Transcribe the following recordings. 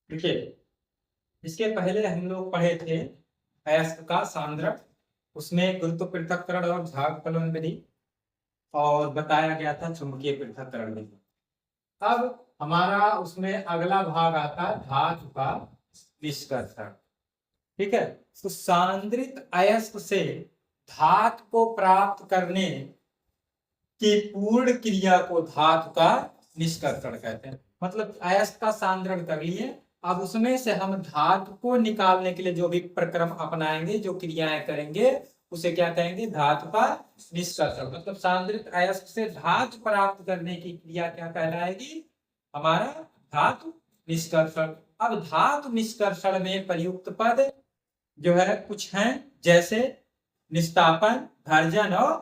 देखिए, इसके पहले हम लोग पढ़े थे अयस्क का सांद्रण, उसमें गुरुत्व पृथक्करण और झाग फलन विधि और बताया गया था चुंबकीय पृथक्करण विधि। अब हमारा उसमें अगला भाग आता है धातु का निष्कर्षण। ठीक है, तो सांद्रित अयस्क से धातु को प्राप्त करने की पूर्ण क्रिया को धातु का निष्कर्षण कहते हैं। मतलब अयस्क का सांद्रण कर लिए, अब उसमें से हम धातु को निकालने के लिए जो भी प्रक्रम अपनाएंगे, जो क्रियाएं करेंगे, उसे क्या कहेंगे? धातु का निष्कर्षण। मतलब सांद्रित अयस्क से धातु प्राप्त करने की क्रिया क्या कहलाएगी? हमारा धातु निष्कर्षण। अब धातु निष्कर्षण में प्रयुक्त पद जो है कुछ हैं, जैसे निस्तापन, भर्जन और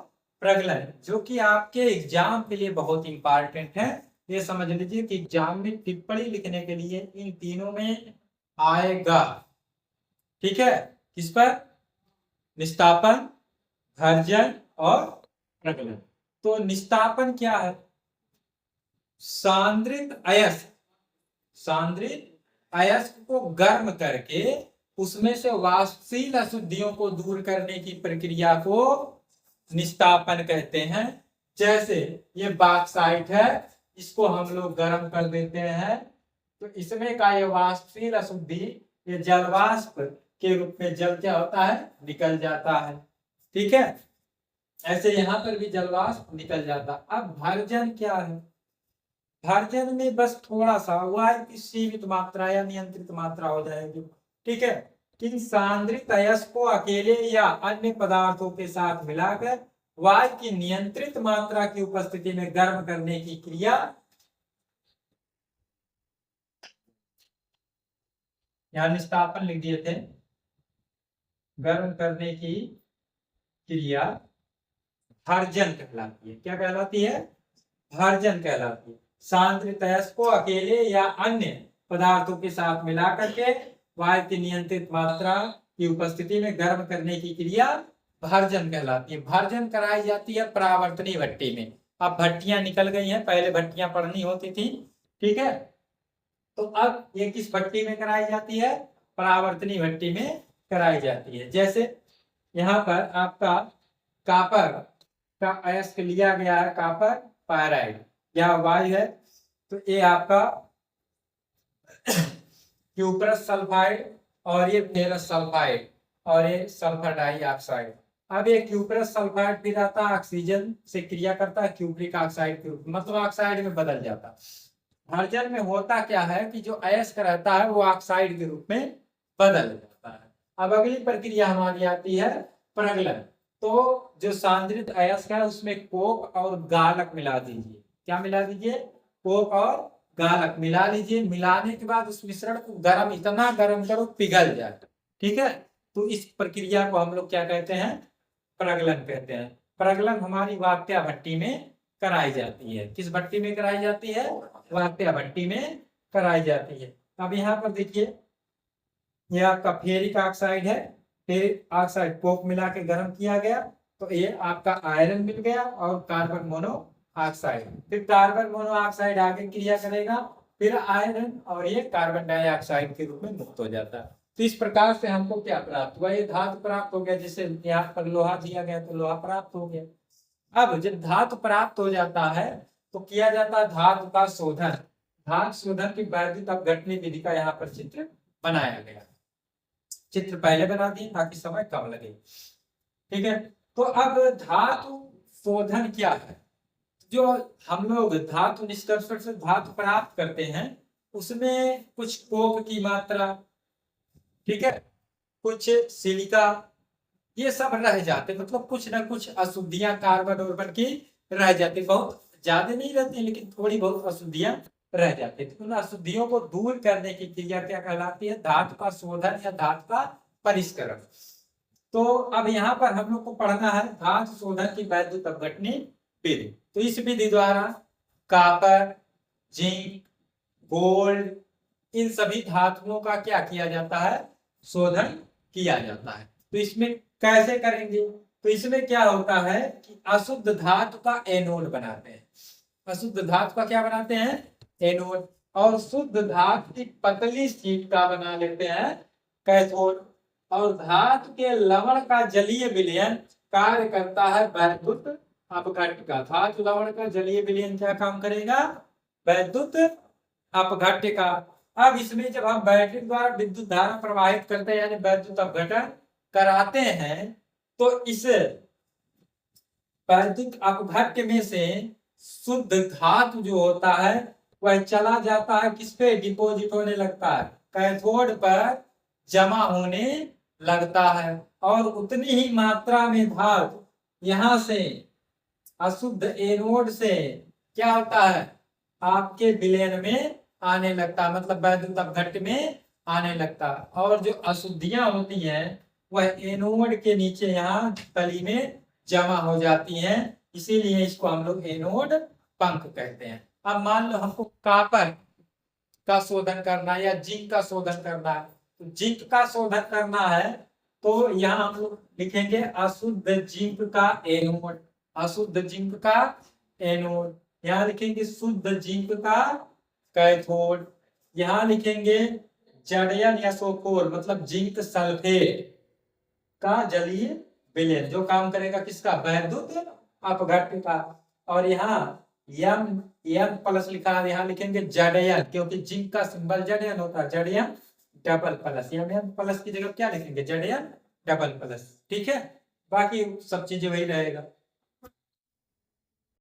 प्रगलन, जो कि आपके एग्जाम के लिए बहुत इंपॉर्टेंट है। ये समझ लीजिए कि एग्जाम में टिप्पणी लिखने के लिए इन तीनों में आएगा। ठीक है, किस पर? निस्तापन, भर्जन और प्रगलन। तो निस्तापन क्या है? सांद्रित अयस्क को गर्म करके उसमें से वाष्पशील अशुद्धियों को दूर करने की प्रक्रिया को निस्तापन कहते हैं। जैसे ये बॉक्साइट है, इसको हम लोग गर्म कर देते हैं तो इसमें का ये वाष्पशील अशुद्धि ये जलवाष्प के रूप में जल क्या होता है? निकल जाता है। ठीक है, ऐसे यहां पर भी जलवाष्प निकल जाता। अब भर्जन क्या है? भर्जन में बस थोड़ा सा वायु की सीमित मात्रा या नियंत्रित मात्रा हो जाएगी। ठीक है, कि सांद्रित अयस्क को अकेले या अन्य पदार्थों के साथ मिलाकर वायु की नियंत्रित मात्रा की उपस्थिति में गर्म करने की क्रिया, यहां निस्तापन लिख दिए थे, गर्म करने की क्रिया भर्जन कहलाती है। क्या कहलाती है? भर्जन कहलाती है। सांद्रित अयस्क को अकेले या अन्य पदार्थों के साथ मिलाकर के वायु की नियंत्रित मात्रा की उपस्थिति में गर्म करने की क्रिया भर्जन कहलाती है। भर्जन कराई जाती है परावर्तनीय भट्टी में। अब भट्टियां निकल गई हैं, पहले भट्टियां पढ़नी होती थी। ठीक है, तो अब ये किस भट्टी में कराई जाती है? परावर्तनीय भट्टी में कराई जाती है। जैसे यहाँ पर आपका कापर का अयस्क लिया गया है, कापर पायराइड या वायु है, तो ये आपका क्यूप्रस सल्फाइड और ये फेरस सल्फाइड और ये सल्फर डाइऑक्साइड। अब ये क्यूप्रस सल्फाइड फिर आता है ऑक्सीजन से क्रिया करता है क्यूप्रिक ऑक्साइड के रूप में, मतलब ऑक्साइड में बदल जाता है। भर्जन में होता क्या है कि जो अयस्क रहता है वो ऑक्साइड के रूप में बदल जाता है। अब अगली प्रक्रिया हमारी आती है प्रगलन। तो जो सांद्रित अयस्क है उसमें कोक और गालक मिला दीजिए। क्या मिला दीजिए? कोक और गालक मिला लीजिए। मिलाने के बाद उस मिश्रण को गर्म, इतना गर्म करो पिघल जाए। ठीक है, तो इस प्रक्रिया को हम लोग क्या कहते हैं? प्रगलन कहते हैं। प्रगलन हमारी वात्या भट्टी में कराई जाती है। किस भट्टी में कराई जाती है? वात्या भट्टी में कराई जाती है। अब यहाँ पर देखिए, यह आपका फेरिक ऑक्साइड है, फेरिक ऑक्साइड कोक मिला के गर्म किया गया तो ये आपका आयरन मिल गया और कार्बन मोनो ऑक्साइड। फिर कार्बन मोनोऑक्साइड आगे क्रिया करेगा, फिर आयरन और ये कार्बन डाइऑक्साइड के रूप में मुक्त हो जाता है। तो इस प्रकार से हमको क्या प्राप्त हुआ? ये धातु प्राप्त हो गया। जिसे यहाँ पर लोहा दिया गया तो लोहा प्राप्त हो गया। अब जब धातु प्राप्त हो जाता है तो किया जाता है धातु का शोधन। धातु शोधन की वैद्युत अपघटनी विधि का यहाँ पर चित्र बनाया गया। चित्र पहले बना दिए ताकि समय कम लगे। ठीक है, तो अब धातु शोधन क्या है? जो हम लोग धातु निष्कर्षण से धातु प्राप्त करते हैं उसमें कुछ कोक की मात्रा, ठीक है, कुछ सिलिका, ये सब रह जाते, मतलब कुछ ना कुछ अशुद्धियां कार्बन ऑर्बन की रह जाती। बहुत ज्यादा नहीं रहती लेकिन थोड़ी बहुत अशुद्धियां रह जाती। तो उन अशुद्धियों को दूर करने की क्रिया क्या कहलाती है? धातु का शोधन या धातु का परिष्करण। तो अब यहाँ पर हम लोग को पढ़ना है धातु शोधन की वैद्युत अपघटनी विधि। तो इस विधि द्वारा कॉपर, जिंक, गोल्ड, इन सभी धातुओं का क्या किया जाता है? शोधन किया जाता है। तो इसमें कैसे करेंगे? तो इसमें क्या होता है कि अशुद्ध धातु का एनोड बनाते हैं। अशुद्ध धातु का क्या बनाते हैं? एनोड। और शुद्ध धातु की पतली शीट का बना लेते हैं कैथोड। और धातु के लवण का जलीय विलयन कार्य करता है वैद्युत अपघट्ट का। धातु लवण का जलीय विलयन क्या काम करेगा? वैद्युत अपघट्ट का। अब इसमें जब हम बैटरी द्वारा विद्युत धारा प्रवाहित करते हैं यानी वैद्युत अपघटन कराते हैं तो इस वैद्युत अपघट्ट में से शुद्ध धातु जो होता है वह चला जाता है किस पे? डिपोजिट होने लगता है, कैथोड पर जमा होने लगता है। और उतनी ही मात्रा में धातु यहां से अशुद्ध एनोड से क्या होता है? आपके विलयन में आने लगता है, मतलब वैद्युत अपघट्ट में आने लगता है। और जो अशुद्धियां होती हैं वह एनोड के नीचे यहाँ तली में जमा हो जाती हैं, इसीलिए इसको हम लोग एनोड पंख कहते हैं। अब मान लो हमको कॉपर का शोधन करना है या जिंक का शोधन करना है, तो जिंक का शोधन करना है तो यहाँ हम लोग लिखेंगे अशुद्ध जिंक का एनोड, अशुद्ध जिंक का एनोड। यहाँ लिखेंगे शुद्ध जिंक का कैथोड। यहाँ लिखेंगे जड़यन या सोकोर मतलब जिंक सल्फेट का जलीय विलयन, जो काम करेगा किसका? वैद्युत अपघट्ट का। और यहाँ यम एम प्लस लिखा है, यहाँ लिखेंगे जड़यन, क्योंकि जिंक का सिंबल जड़यन होता है, जड़यन डबल प्लस। एम प्लस की जगह क्या लिखेंगे? जड़यन डबल प्लस। ठीक है, बाकी सब चीजें वही रहेगा।